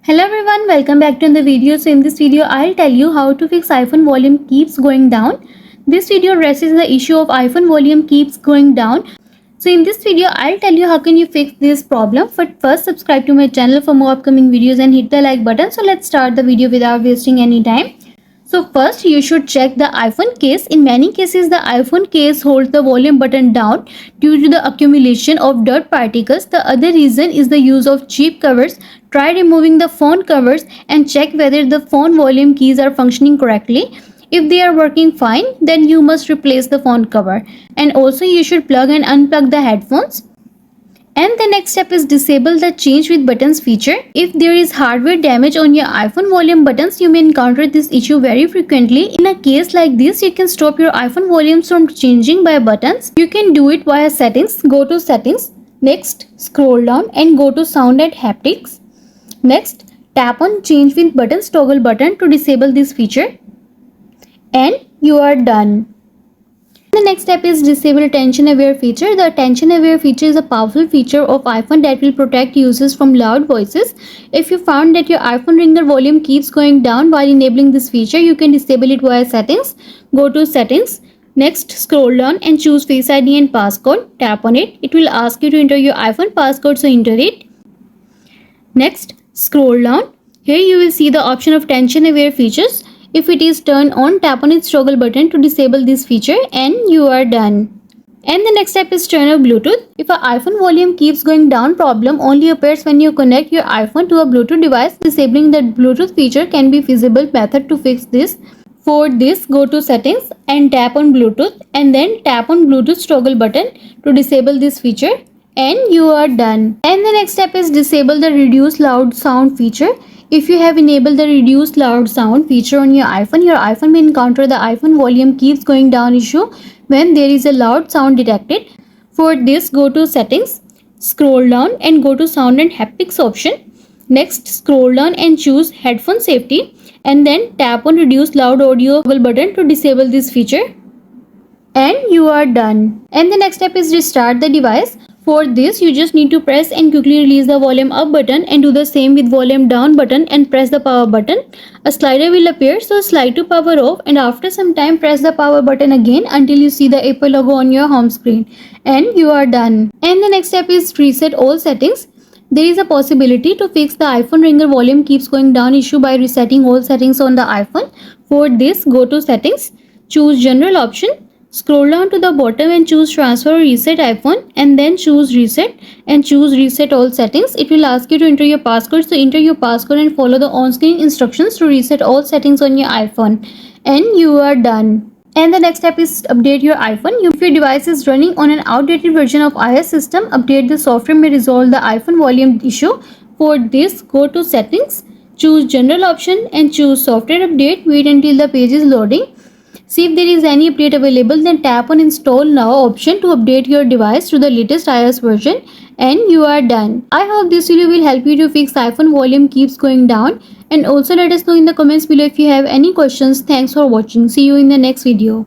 Hello everyone, welcome back to the video. So in this video, I'll tell you how to fix iPhone volume keeps going down. This video addresses the issue of iPhone volume keeps going down. So in this video, I'll tell you how can you fix this problem. But first, subscribe to my channel for more upcoming videos and hit the like button. So let's start the video without wasting any time. So first, you should check the iPhone case. In many cases, the iPhone case holds the volume button down due to the accumulation of dirt particles. The other reason is the use of cheap covers. Try removing the phone covers and check whether the phone volume keys are functioning correctly. If they are working fine, then you must replace the phone cover. And also you should plug and unplug the headphones. And the next step is disable the change with buttons feature. If there is hardware damage on your iPhone volume buttons, you may encounter this issue very frequently. In a case like this, you can stop your iPhone volumes from changing by buttons. You can do it via settings. Go to settings. Next, scroll down and go to sound and haptics. Next, tap on change with buttons toggle button to disable this feature. And you are done. The next step is disable attention aware feature. The attention aware feature is a powerful feature of iPhone that will protect users from loud voices. If you found that your iPhone ringer volume keeps going down while enabling this feature, you can disable it via settings. Go to settings. Next, scroll down and choose Face ID and passcode. Tap on it. It will ask you to enter your iPhone passcode, so enter it. Next, scroll down. Here you will see the option of attention aware features. If it is turned on, tap on its toggle button to disable this feature and you are done. And the next step is turn off Bluetooth. If an iPhone volume keeps going down problem only appears when you connect your iPhone to a Bluetooth device. Disabling the Bluetooth feature can be feasible method to fix this. For this, go to settings and tap on Bluetooth and then tap on Bluetooth toggle button to disable this feature and you are done. And the next step is disable the reduce loud sound feature. If you have enabled the reduce loud sound feature on your iPhone may encounter the iPhone volume keeps going down issue when there is a loud sound detected. For this, go to settings, scroll down and go to sound and haptics option. Next, scroll down and choose headphone safety and then tap on reduce loud audio button to disable this feature. And you are done. And the next step is restart the device. For this, you just need to press and quickly release the volume up button and do the same with volume down button and press the power button. A slider will appear, so slide to power off and after some time press the power button again until you see the Apple logo on your home screen. And you are done. And the next step is reset all settings. There is a possibility to fix the iPhone ringer volume keeps going down issue by resetting all settings on the iPhone. For this, go to settings, choose general option. Scroll down to the bottom and choose transfer or reset iPhone and then choose reset and choose reset all settings. It will ask you to enter your passcode, so enter your passcode and follow the on-screen instructions to reset all settings on your iPhone and you are done. And the next step is update your iPhone. If your device is running on an outdated version of iOS system, update the software may resolve the iPhone volume issue. For this, go to settings, choose general option and choose software update. Wait until the page is loading. See if there is any update available, then tap on install now option to update your device to the latest iOS version and you are done. I hope this video will help you to fix iPhone volume keeps going down, and also let us know in the comments below if you have any questions. Thanks for watching. See you in the next video.